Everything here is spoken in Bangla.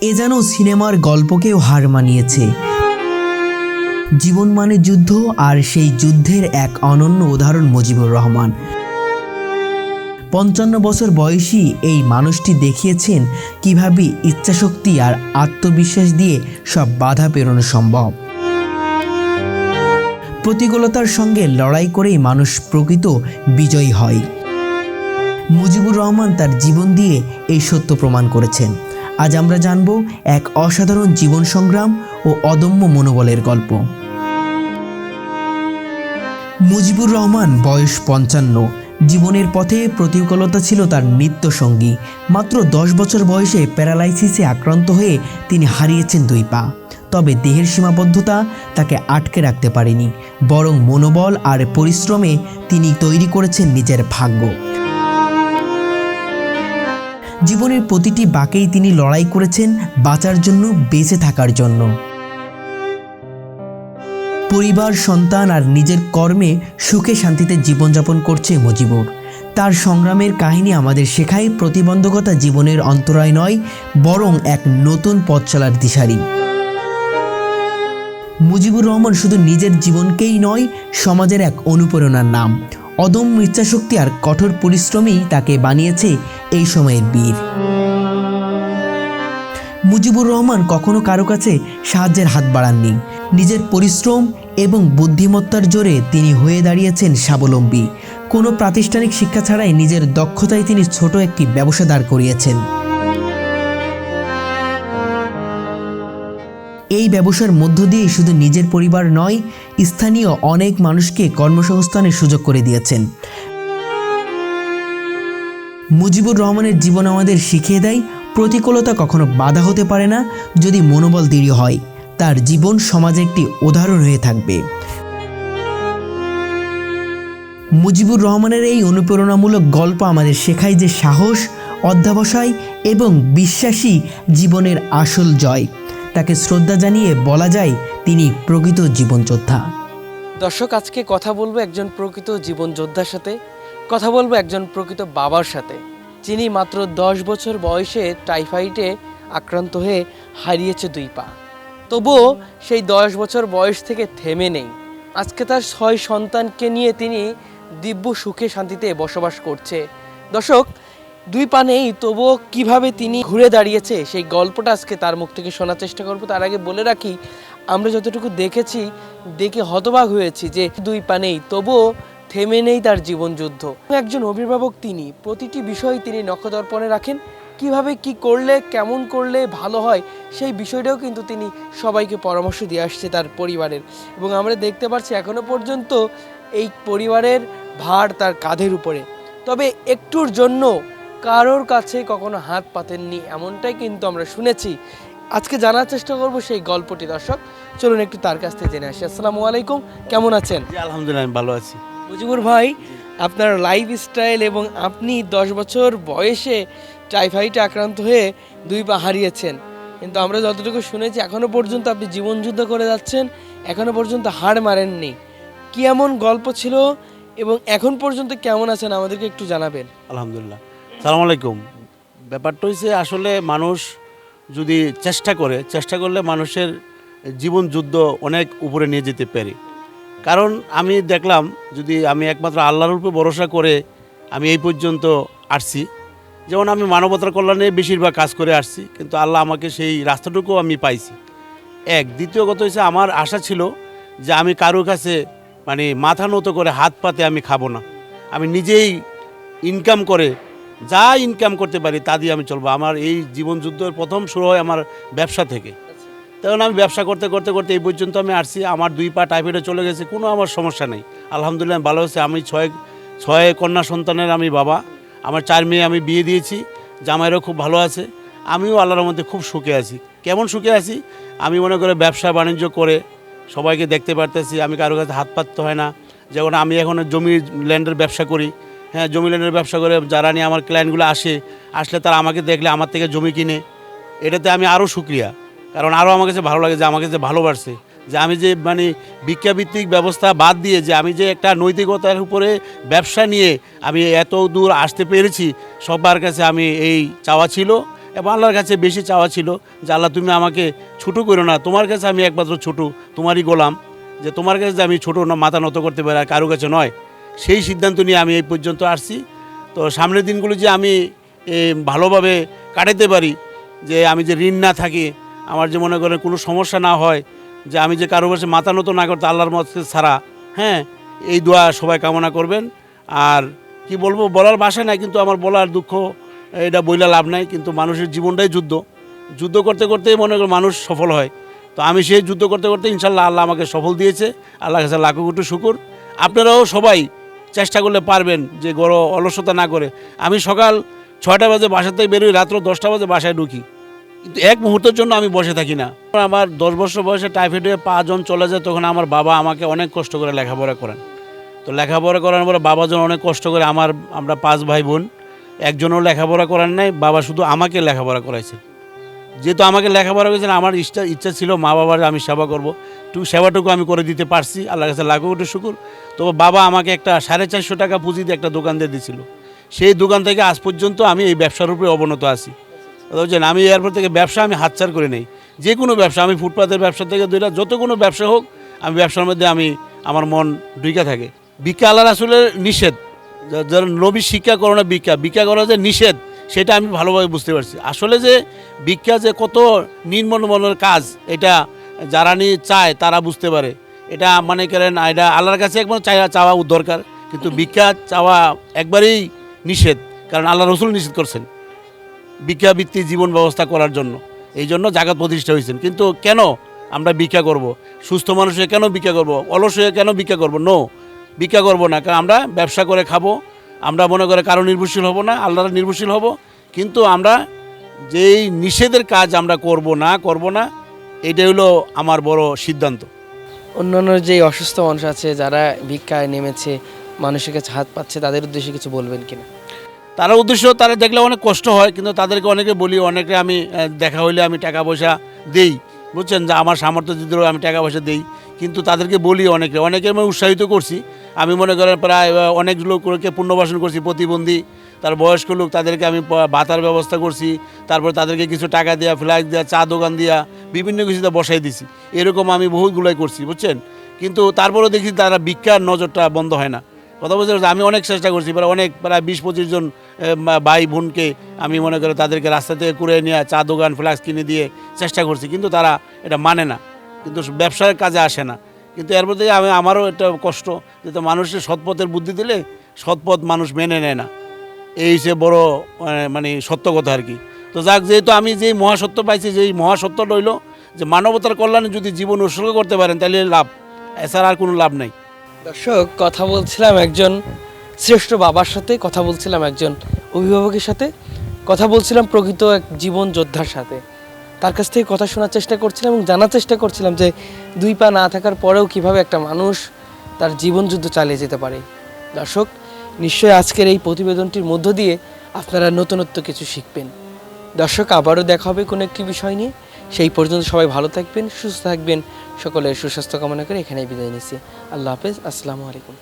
এ যেন সিনেমার গল্পকেও হার মানিয়েছে। জীবন মানে যুদ্ধ, আর সেই যুদ্ধের এক অনন্য উদাহরণ মুজিবুর রহমান। 55 বছর বয়সী এই মানুষটি দেখিয়েছেন কিভাবে ইচ্ছাশক্তি আর আত্মবিশ্বাস দিয়ে সব বাধা পেরোনো সম্ভব। প্রতিকূলতার সঙ্গে লড়াই করেই মানুষ প্রকৃত বিজয়ী হয়। মুজিবুর রহমান তার জীবন দিয়ে এই সত্য প্রমাণ করেছেন। আজ আমরা জানব এক অসাধারণ জীবন সংগ্রাম ও অদম্য মনোবলের গল্প। মুজিবুর রহমান বয়স 55। জীবনের পথে প্রতিকূলতা ছিল তার নিত্যসঙ্গী। মাত্র 10 বছর বয়সে প্যারালাইসিসে আক্রান্ত হয়ে তিনি হারিয়েছেন 2 পা। তবে দেহের সীমাবদ্ধতা তাকে আটকে রাখতে পারেনি, বরং মনোবল আর পরিশ্রমে তিনি তৈরি করেছেন নিজের ভাগ্য। জীবনের প্রতিটি বাঁকেই তিনি লড়াই করেছেন বাঁচার জন্য, বেঁচে থাকার জন্য। পরিবার, সন্তান আর নিজের কর্মে সুখে শান্তিতে জীবনযাপন করছে মুজিবুর। তার সংগ্রামের কাহিনী আমাদের শেখায় প্রতিবন্ধকতা জীবনের অন্তরায় নয়, বরং এক নতুন পথ চলার দিশারি। মুজিবুর রহমান শুধু নিজের জীবনকেই নয়, সমাজের এক অনুপ্রেরণার নাম। অদম্য ইচ্ছাশক্তি আর কঠোর পরিশ্রমই তাকে বানিয়েছে এই সময়ের বীর। মুজিবুর রহমান কখনো কারো কাছে সাহায্যের হাত বাড়াননি। নিজের পরিশ্রম এবং বুদ্ধিমত্তার জোরে তিনি হয়ে দাঁড়িয়েছেন স্বাবলম্বী। কোনো প্রাতিষ্ঠানিক শিক্ষা ছাড়াই নিজের দক্ষতায় তিনি ছোট একটি ব্যবসা দাঁড় করিয়েছেন। এই ব্যবসার মধ্য দিয়ে শুধু নিজের পরিবার নয়, স্থানীয় অনেক মানুষকে কর্মসংস্থানের সুযোগ করে দিয়েছেন। মুজিবুর রহমানের জীবন আমাদের শিখিয়ে দেয়, প্রতিকূলতা কখনো বাধা হতে পারে না যদি মনোবল দৃঢ় হয়। তার জীবন সমাজে একটি উদাহরণ হয়ে থাকবে। মুজিবুর রহমানের এই অনুপ্রেরণামূলক গল্প আমাদের শেখায় যে সাহস, অধ্যবসায় এবং বিশ্বাসী জীবনের আসল জয়। তাকে শ্রদ্ধা জানিয়ে বলা যায় তিনি প্রকৃত জীবনযোদ্ধা। দর্শক, আজকে কথা বলবো একজন প্রকৃত জীবনযোদ্ধার সাথে, কথা বলবো একজন প্রকৃত বাবার সাথে, যিনি মাত্র 10 বছর বয়সে টাইফয়েডে আক্রান্ত হয়ে হারিয়েছে 2 পা। তবুও সেই 10 বছর বয়স থেকে থেমে নেই। আজকে তার 6 সন্তানকে নিয়ে তিনি দিব্য সুখে শান্তিতে বসবাস করছে। দর্শক, 2 পা নেই, তবুও কিভাবে তিনি ঘুরে দাঁড়িয়েছে সেই গল্পটা আজকে তার মুখ থেকে শোনার চেষ্টা করবো। তার আগে বলে রাখি, আমরা যতটুকু দেখেছি, দেখে হতবাক হয়েছি যে 2 পা নেই, তবুও থেমে নেই তার জীবনযুদ্ধ। একজন অভিভাবক তিনি, প্রতিটি বিষয় তিনি নখদর্পণে রাখেন। কিভাবে কি করলে, কেমন করলে ভালো হয়, সেই বিষয়টাও কিন্তু তিনি সবাইকে পরামর্শ দিয়ে আসছে তার পরিবারের। এবং আমরা দেখতে পাচ্ছি এখনো পর্যন্ত এই পরিবারের ভার তার কাঁধের উপরে। তবে একটুর জন্য কারোর কাছে কখনো হাত পাতেননি, এমনটাই কিন্তু আমরা শুনেছি। আজকে জানার চেষ্টা করব সেই গল্পটি। দর্শক, চলুন একটু তার কাছ থেকে জেনে আসি। আসসালামু আলাইকুম, কেমন আছেন? আলহামদুলিল্লাহ, আমি ভালো আছি। মুজিবুর ভাই, আপনার লাইফস্টাইল এবং আপনি 10 বছর বয়সে টাইফয়েডে আক্রান্ত হয়ে 2 পা হারিয়েছেন, কিন্তু আমরা যতটুকু শুনেছি এখনো পর্যন্ত আপনি জীবনযুদ্ধ করে যাচ্ছেন, এখনো পর্যন্ত হার মারেননি। কি এমন গল্প ছিল এবং এখন পর্যন্ত কেমন আছেন আমাদেরকে একটু জানাবেন। আলহামদুলিল্লাহ। সালাম আলাইকুম। ব্যাপারটা হচ্ছে, আসলে মানুষ যদি চেষ্টা করলে মানুষের জীবন যুদ্ধ অনেক উপরে নিয়ে যেতে পারে। কারণ আমি দেখলাম, যদি আমি একমাত্র আল্লাহর উপর ভরসা করে আমি এই পর্যন্ত আসছি, যেমন আমি মানবতার কল্যাণে বেশিরভাগ কাজ করে আসছি, কিন্তু আল্লাহ আমাকে সেই রাস্তাটুকু আমি পাইছি। দ্বিতীয় কথা হচ্ছে, আমার আশা ছিল যে আমি কারোর কাছে মাথা নত করে হাত পাতে আমি খাবো না। আমি নিজেই ইনকাম করে যা ইনকাম করতে পারি তা দিয়ে আমি চলবো। আমার এই জীবনযুদ্ধের প্রথম শুরু হয় আমার ব্যবসা থেকে। তখন আমি ব্যবসা করতে করতে করতে এই পর্যন্ত আমি আসছি। আমার 2 পা টাইফয়েডে চলে গেছে, কোনো আমার সমস্যা নেই, আলহামদুলিল্লাহ ভালো হচ্ছে। আমি 6 কন্যা সন্তানের আমি বাবা। আমার 4 মেয়ে আমি বিয়ে দিয়েছি, জামাইরও খুব ভালো আছে। আমিও আল্লাহর মধ্যে খুব সুখে আছি। কেমন সুখে আছি? আমি মনে করে ব্যবসা বাণিজ্য করে সবাইকে দেখতে পারতেছি, আমি কারোর কাছে হাত পাততে হয় না। যেমন আমি এখন জমি ল্যান্ডের ব্যবসা করি, জমি ল্যান্ডের ব্যবসা করে যারা নিয়ে আমার ক্লায়েন্টগুলো আসলে তারা আমাকে দেখলে আমার থেকে জমি কিনে। এটাতে আমি আরও শুকরিয়া, কারণ আরও আমার কাছে ভালো লাগে যে আমাকে যে ভালোবাসছে, যে আমি যে ভিক্ষাভিত্তিক ব্যবস্থা বাদ দিয়ে যে আমি যে একটা নৈতিকতার উপরে ব্যবসা নিয়ে আমি এত দূর আসতে পেরেছি, সবার কাছে আমি এই চাওয়া ছিল এবং আল্লাহর কাছে বেশি চাওয়া ছিল যে আল্লাহ তুমি আমাকে ছোটো করো না, তোমার কাছে আমি একমাত্র ছোটো, তোমারই গোলাম, যে তোমার কাছে যে আমি ছোটো না মাথা নত করতে পারি আর কারো কাছে নয়, সেই সিদ্ধান্ত নিয়ে আমি এই পর্যন্ত আসছি। তো সামনের দিনগুলো যে আমি ভালোভাবে কাটাতে পারি, যে আমি যে ঋণ না থাকি, আমার যে মনে করেন কোনো সমস্যা না হয়, যে আমি যে কারো কাছে মাথা নত না করতে আল্লাহর মত ছাড়া, হ্যাঁ, এই দোয়া সবাই কামনা করবেন। আর কি বলবো, বলার ভাষা নাই, কিন্তু আমার বলার দুঃখ এটা বইলা লাভ নাই, কিন্তু মানুষের জীবনটাই যুদ্ধ, যুদ্ধ করতে করতেই মনে করেন মানুষ সফল হয়। তো আমি সেই যুদ্ধ করতে করতে ইনশাল্লাহ আল্লাহ আমাকে সফল দিয়েছে, আল্লাহর কাছে লাখো কোটি শুকুর। আপনারাও সবাই চেষ্টা করলে পারবেন যে গড় অলসতা না করে। আমি সকাল 6টা বাজে বাসা থেকে বেরোই, রাত্র 10টা বাজে বাসায় ঢুকি, কিন্তু এক মুহূর্তের জন্য আমি বসে থাকি না। আমার 10 বছর বয়সে টাইফয়েড হয়ে 5 জন চলে যায়, তখন আমার বাবা আমাকে অনেক কষ্ট করে লেখাপড়া করেন। তো লেখাপড়া করার পরে বাবা যখন অনেক কষ্ট করে, আমরা 5 ভাই বোন, একজনও লেখাপড়া করার নাই, বাবা শুধু আমাকে লেখাপড়া করাইছে। যেহেতু আমাকে লেখাপড়া করেছেন, আমার ইচ্ছা ছিল মা বাবার আমি সেবা করব, সেবাটুকু আমি করে দিতে পারছি, আল্লাহর কাছে লাখো কোটি শুকুর। তো বাবা আমাকে একটা 450 টাকা পুঁজি দিয়ে একটা দোকান দিয়ে দিয়েছিল, সেই দোকান থেকে আজ পর্যন্ত আমি এই ব্যবসার উপরে অবনত আছি। বুঝছেন, আমি এরপর থেকে ব্যবসা আমি হাতছাড় করে নেই। যে কোনো ব্যবসা, আমি ফুটপাতের ব্যবসা থেকে যত কোনো ব্যবসা হোক, আমি ব্যবসার মধ্যে আমার মন ঢুকে থাকে। ভিক্ষা আল্লাহ রাসূলের নিষেধ, যারা নবী শিক্ষা করো না, ভিক্ষা করা যে নিষেধ, সেটা আমি ভালোভাবে বুঝতে পারছি। আসলে যে ভিক্ষা যে কত নির্মল কাজ, এটা যারা চায় তারা বুঝতে পারে। এটা মানে করেন, এটা আল্লাহর কাছে একবার চাওয়া দরকার, কিন্তু ভিক্ষা চাওয়া একবারেই নিষেধ, কারণ আল্লাহ রসুল নিষেধ করছেন ভিক্ষাবৃত্তি জীবন ব্যবস্থা করার জন্য। এই জন্য জাকাত প্রতিষ্ঠা হয়েছেন। কিন্তু কেন আমরা ভিক্ষা করব? সুস্থ মানুষে কেন ভিক্ষা করব? অলস হয়ে কেন ভিক্ষা করব? ভিক্ষা করব না, কারণ আমরা ব্যবসা করে খাবো। আমরা মনে করে কারো নির্ভরশীল হব না, আল্লাহর নির্ভরশীল হব। কিন্তু আমরা যেই নিষেধের কাজ আমরা করব না, এটাই হলো আমার বড় সিদ্ধান্ত। অন্যান্য যে অসুস্থ মানুষ আছে যারা ভিক্ষায় নেমেছে, মানুষের কাছে হাত পাচ্ছে, তাদের উদ্দেশ্যে কিছু বলবেন কিনা? তারা তারা দেখলে অনেক কষ্ট হয়, কিন্তু তাদেরকে অনেকে বলি, অনেকে আমি দেখা হইলে আমি টাকা পয়সা দেই, বুঝছেন, যে আমার সামর্থ্য যদি আমি টাকা পয়সা দেই, কিন্তু তাদেরকে বলি অনেকে আমি উৎসাহিত করছি। আমি মনে করেন প্রায় অনেক লোককে পুনর্বাসন করছি, প্রতিবন্ধী, তার বয়স্ক লোক, তাদেরকে আমি ভাতার ব্যবস্থা করছি, তারপর তাদেরকে কিছু টাকা দেওয়া, ফ্ল্যাগ দেওয়া, চা দোকান দেওয়া, বিভিন্ন কিছুতে বসাই দিছি। এরকম আমি বহুতগুলোই করছি, বুঝছেন। কিন্তু তারপরেও দেখি তারা ভিক্ষার নজরটা বন্ধ হয় না। কথা বলতে আমি অনেক চেষ্টা করছি, প্রায় 20-25 জন ভাই বোনকে আমি মনে করি তাদেরকে রাস্তা থেকে কুড়ে নিয়ে চা দোকান ফ্ল্যাক্স কিনে দিয়ে চেষ্টা করছি, কিন্তু তারা এটা মানে না, কিন্তু ব্যবসার কাজে আসে না। কিন্তু এর মধ্যে আমারও একটা কষ্ট, যে তো মানুষের সৎপথের বুদ্ধি দিলে সৎপথ মানুষ মেনে নেয় না, এই যে বড় মানে সত্য কথা আর কি। তো যাক, যেহেতু আমি যেই মহাসত্য পাইছি, যেই মহাসত্য রইল যে মানবতার কল্যাণে যদি জীবন উৎসর্গ করতে পারেন তাহলে লাভ, এছাড়া আর কোনো লাভ নাই। দর্শক, কথা বলছিলাম একজন শ্রেষ্ঠ বাবার সাথে, কথা বলছিলাম একজন অভিভাবকের সাথে, কথা বলছিলাম প্রকৃত এক জীবন যোদ্ধার সাথে। তার কাছ থেকে কথা শোনার চেষ্টা করছিলাম এবং জানার চেষ্টা করছিলাম যে 2 পা না থাকার পরেও কিভাবে একটা মানুষ তার জীবন যুদ্ধ চালিয়ে যেতে পারে। দর্শক, নিশ্চয়ই আজকের এই প্রতিবেদনটির মধ্য দিয়ে আপনারা নতুনত্ব কিছু শিখবেন। দর্শক, আবারও দেখা হবে কোনো একটি বিষয় নিয়ে। সেই পর্যন্ত সবাই ভালো থাকবেন, সুস্থ থাকবেন। সকলের সুস্বাস্থ্য কামনা করে এখানেই বিদায় নিচ্ছি। আল্লাহ হাফেজ, আসসালামু আলাইকুম।